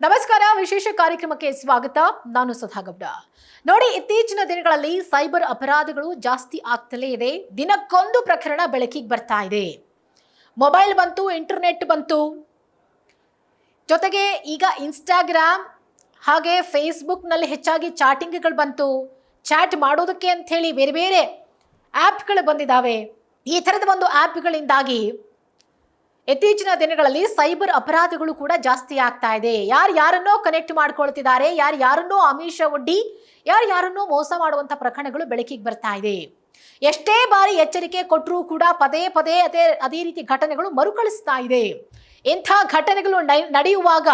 ನಮಸ್ಕಾರ, ವಿಶೇಷ ಕಾರ್ಯಕ್ರಮಕ್ಕೆ ಸ್ವಾಗತ. ನಾನು ಸುಧಾಗೌಡ. ನೋಡಿ, ಇತ್ತೀಚಿನ ದಿನಗಳಲ್ಲಿ ಸೈಬರ್ ಅಪರಾಧಗಳು ಜಾಸ್ತಿ ಆಗ್ತಲೇ ಇದೆ. ದಿನಕ್ಕೊಂದು ಪ್ರಕರಣ ಬೆಳಕಿಗೆ ಬರ್ತಾ ಇದೆ. ಮೊಬೈಲ್ ಬಂತು, ಇಂಟರ್ನೆಟ್ ಬಂತು, ಜೊತೆಗೆ ಈಗ ಇನ್ಸ್ಟಾಗ್ರಾಮ್ ಹಾಗೆ ಫೇಸ್ಬುಕ್ನಲ್ಲಿ ಹೆಚ್ಚಾಗಿ ಚಾಟಿಂಗ್ಗಳು ಬಂತು. ಚಾಟ್ ಮಾಡೋದಕ್ಕೆ ಅಂತ ಹೇಳಿ ಬೇರೆ ಬೇರೆ ಆ್ಯಪ್ಗಳು ಬಂದಿದ್ದಾವೆ. ಈ ಥರದ ಒಂದು ಆ್ಯಪ್ಗಳಿಂದಾಗಿ ಇತ್ತೀಚಿನ ದಿನಗಳಲ್ಲಿ ಸೈಬರ್ ಅಪರಾಧಗಳು ಕೂಡ ಜಾಸ್ತಿ ಆಗ್ತಾ ಇದೆ. ಯಾರನ್ನೋ ಕನೆಕ್ಟ್ ಮಾಡ್ಕೊಳ್ತಿದ್ದಾರೆ, ಯಾರನ್ನೋ ಆಮಿಷ ಒಡ್ಡಿ ಯಾರನ್ನೋ ಮೋಸ ಮಾಡುವಂಥ ಪ್ರಕರಣಗಳು ಬೆಳಕಿಗೆ ಬರ್ತಾ ಇದೆ. ಎಷ್ಟೇ ಬಾರಿ ಎಚ್ಚರಿಕೆ ಕೊಟ್ಟರೂ ಕೂಡ ಪದೇ ಪದೇ ಅದೇ ರೀತಿ ಘಟನೆಗಳು ಮರುಕಳಿಸ್ತಾ ಇದೆ. ಇಂಥ ಘಟನೆಗಳು ನಡೆಯುವಾಗ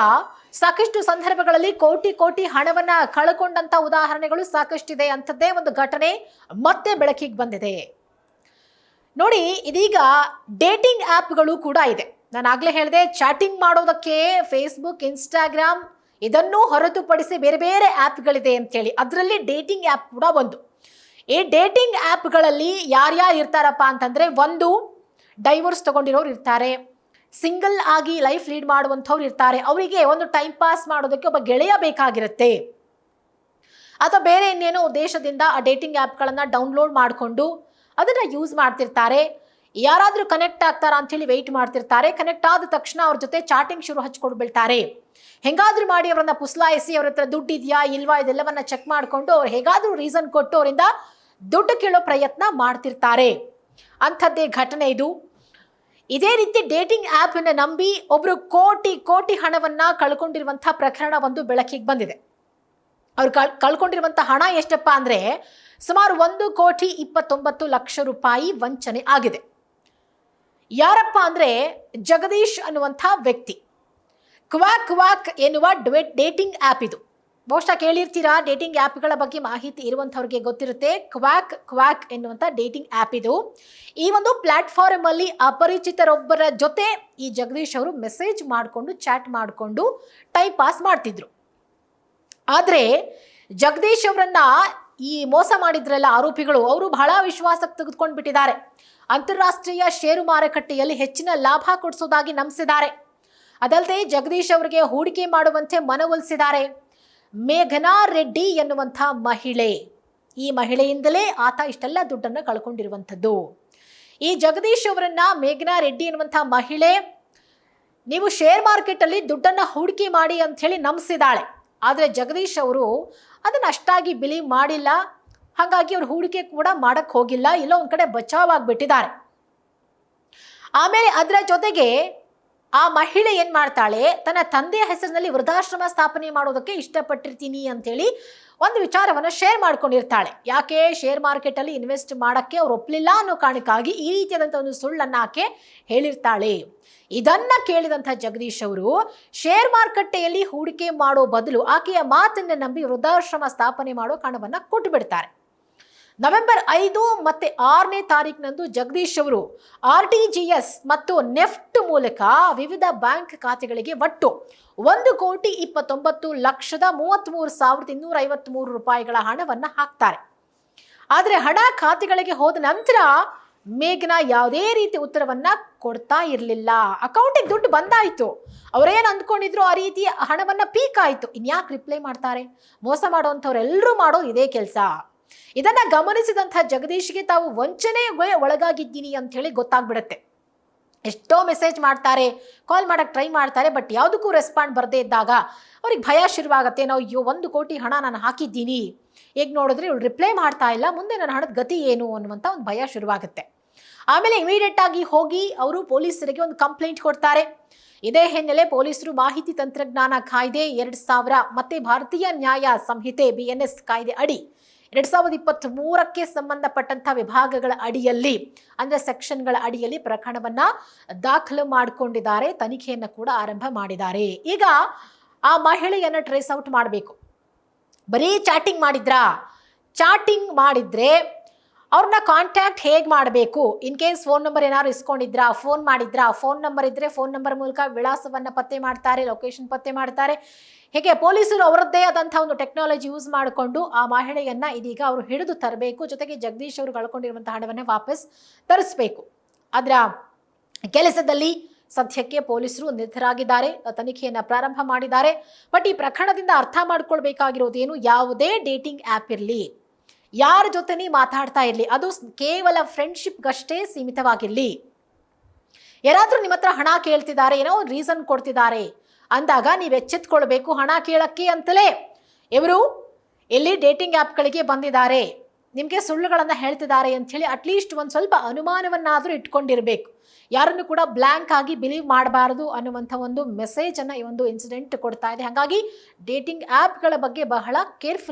ಸಾಕಷ್ಟು ಸಂದರ್ಭಗಳಲ್ಲಿ ಕೋಟಿ ಹಣವನ್ನ ಕಳ್ಕೊಂಡಂತ ಉದಾಹರಣೆಗಳು ಸಾಕಷ್ಟಿದೆ. ಅಂಥದ್ದೇ ಒಂದು ಘಟನೆ ಮತ್ತೆ ಬೆಳಕಿಗೆ ಬಂದಿದೆ. ನೋಡಿ, ಇದೀಗ ಡೇಟಿಂಗ್ ಆ್ಯಪ್ಗಳು ಕೂಡ ಇದೆ. ನಾನು ಆಗಲೇ ಹೇಳಿದೆ, ಚಾಟಿಂಗ್ ಮಾಡೋದಕ್ಕೆ ಫೇಸ್ಬುಕ್, ಇನ್ಸ್ಟಾಗ್ರಾಮ್ ಇದನ್ನು ಹೊರತುಪಡಿಸಿ ಬೇರೆ ಬೇರೆ ಆ್ಯಪ್ಗಳಿದೆ ಅಂತೇಳಿ. ಅದರಲ್ಲಿ ಡೇಟಿಂಗ್ ಆ್ಯಪ್ ಕೂಡ ಒಂದು. ಈ ಡೇಟಿಂಗ್ ಆ್ಯಪ್ಗಳಲ್ಲಿ ಯಾರ್ಯಾರು ಇರ್ತಾರಪ್ಪ ಅಂತಂದರೆ, ಒಂದು ಡೈವೋರ್ಸ್ ತಗೊಂಡಿರೋರು ಇರ್ತಾರೆ, ಸಿಂಗಲ್ ಆಗಿ ಲೈಫ್ ಲೀಡ್ ಮಾಡುವಂಥವ್ರು ಇರ್ತಾರೆ. ಅವರಿಗೆ ಒಂದು ಟೈಮ್ ಪಾಸ್ ಮಾಡೋದಕ್ಕೆ ಒಬ್ಬ ಗೆಳೆಯ ಬೇಕಾಗಿರುತ್ತೆ, ಅಥವಾ ಬೇರೆ ಇನ್ನೇನೋ ಉದ್ದೇಶದಿಂದ ಆ ಡೇಟಿಂಗ್ ಆ್ಯಪ್ಗಳನ್ನು ಡೌನ್ಲೋಡ್ ಮಾಡಿಕೊಂಡು ಅದನ್ನು ಯೂಸ್ ಮಾಡ್ತಿರ್ತಾರೆ. ಯಾರಾದರೂ ಕನೆಕ್ಟ್ ಆಗ್ತಾರಾ ಅಂಥೇಳಿ ವೆಯ್ಟ್ ಮಾಡ್ತಿರ್ತಾರೆ. ಕನೆಕ್ಟ್ ಆದ ತಕ್ಷಣ ಅವ್ರ ಜೊತೆ ಚಾಟಿಂಗ್ ಶುರು ಹಚ್ಕೊಂಡು ಬೀಳ್ತಾರೆ. ಹೆಂಗಾದ್ರೂ ಮಾಡಿ ಅವರನ್ನ ಪುಸ್ಲಾಯಿಸಿ ಅವ್ರ ಹತ್ರ ದುಡ್ಡು ಇದೆಯಾ ಇಲ್ವಾ ಇದೆಲ್ಲವನ್ನ ಚೆಕ್ ಮಾಡಿಕೊಂಡು ಅವ್ರು ಹೇಗಾದ್ರೂ ರೀಸನ್ ಕೊಟ್ಟು ಅವರಿಂದ ದುಡ್ಡು ಕೇಳೋ ಪ್ರಯತ್ನ ಮಾಡ್ತಿರ್ತಾರೆ. ಅಂಥದ್ದೇ ಘಟನೆ ಇದು. ಇದೇ ರೀತಿ ಡೇಟಿಂಗ್ ಆ್ಯಪನ್ನು ನಂಬಿ ಒಬ್ಬರು ಕೋಟಿ ಹಣವನ್ನ ಕಳ್ಕೊಂಡಿರುವಂಥ ಪ್ರಕರಣ ಒಂದು ಬೆಳಕಿಗೆ ಬಂದಿದೆ. ಅವ್ರು ಕಳ್ಕೊಂಡಿರುವಂಥ ಹಣ ಎಷ್ಟಪ್ಪ ಅಂದರೆ ಸುಮಾರು 1,29,00,000 ರೂಪಾಯಿ ವಂಚನೆ ಆಗಿದೆ. ಯಾರಪ್ಪ ಅಂದರೆ ಜಗದೀಶ್ ಅನ್ನುವಂಥ ವ್ಯಕ್ತಿ. ಕ್ವಾಕ್ ಎನ್ನುವ ಡೇಟಿಂಗ್ ಆ್ಯಪ್ ಇದು. ಬಹುಶಃ ಕೇಳಿರ್ತೀರಾ, ಡೇಟಿಂಗ್ ಆ್ಯಪ್ಗಳ ಬಗ್ಗೆ ಮಾಹಿತಿ ಇರುವಂಥವ್ರಿಗೆ ಗೊತ್ತಿರುತ್ತೆ. ಕ್ವಾಕ್ ಎನ್ನುವಂಥ ಡೇಟಿಂಗ್ ಆ್ಯಪ್ ಇದು. ಈ ಒಂದು ಪ್ಲಾಟ್ಫಾರ್ಮ್ ಅಲ್ಲಿ ಅಪರಿಚಿತರೊಬ್ಬರ ಜೊತೆ ಈ ಜಗದೀಶ್ ಅವರು ಮೆಸೇಜ್ ಮಾಡಿಕೊಂಡು ಚಾಟ್ ಮಾಡಿಕೊಂಡು ಟೈಮ್ ಪಾಸ್ ಮಾಡ್ತಿದ್ರು. ಆದರೆ ಜಗದೀಶ್ ಅವರನ್ನ ಈ ಮೋಸ ಮಾಡಿದ್ರಲ್ಲ ಆರೋಪಿಗಳು, ಅವರು ಬಹಳ ವಿಶ್ವಾಸಕ್ಕೆ ತೆಗೆದುಕೊಂಡು ಬಿಟ್ಟಿದ್ದಾರೆ. ಅಂತಾರಾಷ್ಟ್ರೀಯ ಷೇರು ಮಾರುಕಟ್ಟೆಯಲ್ಲಿ ಹೆಚ್ಚಿನ ಲಾಭ ಕೊಡಿಸೋದಾಗಿ ನಂಬಿಸಿದ್ದಾರೆ. ಅದಲ್ಲದೆ ಜಗದೀಶ್ ಅವರಿಗೆ ಹೂಡಿಕೆ ಮಾಡುವಂತೆ ಮನವೊಲಿಸಿದ್ದಾರೆ. ಮೇಘನಾ ರೆಡ್ಡಿ ಎನ್ನುವಂಥ ಮಹಿಳೆ, ಈ ಮಹಿಳೆಯಿಂದಲೇ ಆತ ಇಷ್ಟೆಲ್ಲ ದುಡ್ಡನ್ನು ಕಳ್ಕೊಂಡಿರುವಂಥದ್ದು. ಈ ಜಗದೀಶ್ ಅವರನ್ನ ಮೇಘನಾ ರೆಡ್ಡಿ ಎನ್ನುವಂಥ ಮಹಿಳೆ ನೀವು ಶೇರ್ ಮಾರ್ಕೆಟಲ್ಲಿ ದುಡ್ಡನ್ನು ಹೂಡಿಕೆ ಮಾಡಿ ಅಂತ ಹೇಳಿ ನಂಬಿಸಿದಾಳೆ. ಆದರೆ ಜಗದೀಶ್ ಅವರು ಅದನ್ನು ಅಷ್ಟಾಗಿ ಬಿಲೀವ್ ಮಾಡಿಲ್ಲ. ಹಾಗಾಗಿ ಅವ್ರು ಹೂಡಿಕೆ ಕೂಡ ಮಾಡಕ್ಕೆ ಹೋಗಿಲ್ಲ, ಎಲ್ಲೋ ಒಂದು ಕಡೆ ಬಚಾವಾಗ್ಬಿಟ್ಟಿದ್ದಾರೆ. ಆಮೇಲೆ ಅದರ ಜೊತೆಗೆ ಆ ಮಹಿಳೆ ಏನು ಮಾಡ್ತಾಳೆ, ತನ್ನ ತಂದೆಯ ಹೆಸರಿನಲ್ಲಿ ವೃದ್ಧಾಶ್ರಮ ಸ್ಥಾಪನೆ ಮಾಡೋದಕ್ಕೆ ಇಷ್ಟಪಟ್ಟಿರ್ತೀನಿ ಅಂತೇಳಿ ಒಂದು ವಿಚಾರವನ್ನು ಶೇರ್ ಮಾಡ್ಕೊಂಡಿರ್ತಾಳೆ. ಯಾಕೆ ಶೇರ್ ಮಾರ್ಕೆಟಲ್ಲಿ ಇನ್ವೆಸ್ಟ್ ಮಾಡೋಕ್ಕೆ ಅವ್ರು ಒಪ್ಪಲಿಲ್ಲ ಅನ್ನೋ ಕಾರಣಕ್ಕಾಗಿ ಈ ರೀತಿಯಾದಂಥ ಒಂದು ಸುಳ್ಳನ್ನು ಆಕೆ ಹೇಳಿರ್ತಾಳೆ. ಇದನ್ನ ಕೇಳಿದಂಥ ಜಗದೀಶ್ ಅವರು ಶೇರ್ ಮಾರುಕಟ್ಟೆಯಲ್ಲಿ ಹೂಡಿಕೆ ಮಾಡೋ ಬದಲು ಆಕೆಯ ಮಾತನ್ನು ನಂಬಿ ವೃದ್ಧಾಶ್ರಮ ಸ್ಥಾಪನೆ ಮಾಡೋ ಹಣವನ್ನು ಕೊಟ್ಟು ಬಿಡ್ತಾರೆ. ನವೆಂಬರ್ 5 ಮತ್ತು 6ನೇ ತಾರೀಕಿನಂದು ಜಗದೀಶ್ ಅವರು RTGS ಮತ್ತು ನೆಫ್ಟ್ ಮೂಲಕ ವಿವಿಧ ಬ್ಯಾಂಕ್ ಖಾತೆಗಳಿಗೆ ಒಟ್ಟು 1,29,33,253 ರೂಪಾಯಿಗಳ ಹಣವನ್ನು ಹಾಕ್ತಾರೆ. ಆದರೆ ಹಣ ಖಾತೆಗಳಿಗೆ ಹೋದ ನಂತರ ಮೇಘನಾ ಯಾವುದೇ ರೀತಿ ಉತ್ತರವನ್ನ ಕೊಡ್ತಾ ಇರಲಿಲ್ಲ. ಅಕೌಂಟಿಗೆ ದುಡ್ಡು ಬಂದಾಯ್ತು, ಅವರೇನು ಅಂದ್ಕೊಂಡಿದ್ರು ಆ ರೀತಿ ಹಣವನ್ನ ಪೀಕ್ ಆಯ್ತು, ಇನ್ಯಾಕೆ ರಿಪ್ಲೈ ಮಾಡ್ತಾರೆ? ಮೋಸ ಮಾಡುವಂಥವ್ರೆಲ್ಲರೂ ಮಾಡೋ ಇದೇ ಕೆಲಸ. ಇದನ್ನ ಗಮನಿಸಿದಂಥ ಜಗದೀಶ್ಗೆ ತಾವು ವಂಚನೆಗೆ ಒಳಗಾಗಿದ್ದೀನಿ ಅಂತ ಹೇಳಿ ಗೊತ್ತಾಗ್ಬಿಡುತ್ತೆ. ಎಷ್ಟೋ ಮೆಸೇಜ್ ಮಾಡ್ತಾರೆ, ಕಾಲ್ ಮಾಡಕ್ಕೆ ಟ್ರೈ ಮಾಡ್ತಾರೆ, ಬಟ್ ಯಾವುದಕ್ಕೂ ರೆಸ್ಪಾಂಡ್ ಬರದೇ ಇದ್ದಾಗ ಅವ್ರಿಗೆ ಭಯ ಶುರುವಾಗುತ್ತೆ. ನಾವು 1 ಕೋಟಿ ಹಣ ನಾನು ಹಾಕಿದ್ದೀನಿ, ಈಗ ನೋಡಿದ್ರೆ ಇವಳು ರಿಪ್ಲೈ ಮಾಡ್ತಾ ಇಲ್ಲ, ಮುಂದೆ ನನ್ನ ಹಣದ ಗತಿ ಏನು ಅನ್ನುವಂಥ ಒಂದು ಭಯ ಶುರುವಾಗುತ್ತೆ. ಆಮೇಲೆ ಇಮಿಡಿಯೇಟ್ ಆಗಿ ಹೋಗಿ ಅವರು ಪೊಲೀಸರಿಗೆ ಒಂದು ಕಂಪ್ಲೇಂಟ್ ಕೊಡ್ತಾರೆ. ಇದೇ ಹಿನ್ನೆಲೆ ಪೊಲೀಸರು ಮಾಹಿತಿ ತಂತ್ರಜ್ಞಾನ ಕಾಯ್ದೆ 2000 ಮತ್ತೆ ಭಾರತೀಯ ನ್ಯಾಯ ಸಂಹಿತೆ BNS ಕಾಯ್ದೆ ಅಡಿ 2023ಕ್ಕೆ ಸಂಬಂಧಪಟ್ಟಂಥ ವಿಭಾಗಗಳ ಅಡಿಯಲ್ಲಿ, ಅಂದರೆ ಸೆಕ್ಷನ್ಗಳ ಅಡಿಯಲ್ಲಿ ಪ್ರಕರಣವನ್ನ ದಾಖಲು ಮಾಡಿಕೊಂಡಿದ್ದಾರೆ. ತನಿಖೆಯನ್ನು ಕೂಡ ಆರಂಭ ಮಾಡಿದ್ದಾರೆ. ಈಗ ಆ ಮಹಿಳೆಯನ್ನು ಟ್ರೇಸ್ ಔಟ್ ಮಾಡಬೇಕು. ಬರೀ ಚಾಟಿಂಗ್ ಮಾಡಿದ್ರೆ ಅವ್ರನ್ನ ಕಾಂಟ್ಯಾಕ್ಟ್ ಹೇಗೆ ಮಾಡಬೇಕು? ಇನ್ ಕೇಸ್ ಫೋನ್ ನಂಬರ್ ಏನಾದ್ರು ಇಸ್ಕೊಂಡಿದ್ರಾ, ಫೋನ್ ನಂಬರ್ ಇದ್ದರೆ ಫೋನ್ ನಂಬರ್ ಮೂಲಕ ವಿಳಾಸವನ್ನು ಪತ್ತೆ ಮಾಡ್ತಾರೆ, ಲೊಕೇಶನ್ ಪತ್ತೆ ಮಾಡ್ತಾರೆ. ಹೀಗೆ ಪೊಲೀಸರು ಅವರದ್ದೇ ಆದಂಥ ಒಂದು ಟೆಕ್ನಾಲಜಿ ಯೂಸ್ ಮಾಡಿಕೊಂಡು ಆ ಮಹಿಳೆಯನ್ನು ಇದೀಗ ಅವರು ಹಿಡಿದು ತರಬೇಕು. ಜೊತೆಗೆ ಜಗದೀಶ್ ಅವರು ಕಳ್ಕೊಂಡಿರುವಂಥ ಹಣವನ್ನು ವಾಪಸ್ ತರಿಸಬೇಕು. ಅದರ ಕೆಲಸದಲ್ಲಿ ಸದ್ಯಕ್ಕೆ ಪೊಲೀಸರು ನಿರ್ಧಾರಾಗಿದ್ದಾರೆ, ತನಿಖೆಯನ್ನ ಪ್ರಾರಂಭ ಮಾಡಿದ್ದಾರೆ. ಬಟ್ ಈ ಪ್ರಕರಣದಿಂದ ಅರ್ಥ ಮಾಡ್ಕೊಳ್ಬೇಕಾಗಿರೋದೇನು, ಯಾವುದೇ ಡೇಟಿಂಗ್ ಆ್ಯಪ್ ಇರಲಿ, ಯಾರ ಜೊತೆ ಮಾತಾಡ್ತಾ ಇರಲಿ, ಅದು ಕೇವಲ ಫ್ರೆಂಡ್ಶಿಪ್ಗಷ್ಟೇ ಸೀಮಿತವಾಗಿರಲಿ. ಯಾರಾದರೂ ನಿಮ್ಮ ಹತ್ರ ಹಣ ಕೇಳ್ತಿದ್ದಾರೆ, ಏನೋ ಒಂದು ರೀಸನ್ ಕೊಡ್ತಿದ್ದಾರೆ ಅಂದಾಗ ನೀವು ಎಚ್ಚೆತ್ಕೊಳ್ಬೇಕು. ಹಣ ಕೇಳಕ್ಕೆ ಅಂತಲೇ ಇವರು ಎಲ್ಲಿ ಡೇಟಿಂಗ್ ಆ್ಯಪ್ಗಳಿಗೆ ಬಂದಿದ್ದಾರೆ, ನಿಮಗೆ ಸುಳ್ಳುಗಳನ್ನು ಹೇಳ್ತಿದ್ದಾರೆ ಅಂಥೇಳಿ ಅಟ್ಲೀಸ್ಟ್ ಒಂದು ಸ್ವಲ್ಪ ಅನುಮಾನವನ್ನಾದರೂ ಇಟ್ಕೊಂಡಿರಬೇಕು. ಯಾರನ್ನು ಕೂಡ ಬ್ಲ್ಯಾಂಕ್ ಆಗಿ ಬಿಲೀವ್ ಮಾಡಬಾರದು ಅನ್ನುವಂಥ ಒಂದು ಮೆಸೇಜನ್ನು ಈ ಒಂದು ಇನ್ಸಿಡೆಂಟ್ ಕೊಡ್ತಾ ಇದೆ. ಹಾಗಾಗಿ ಡೇಟಿಂಗ್ ಆ್ಯಪ್ಗಳ ಬಗ್ಗೆ ಬಹಳ ಕೇರ್ಫುಲ್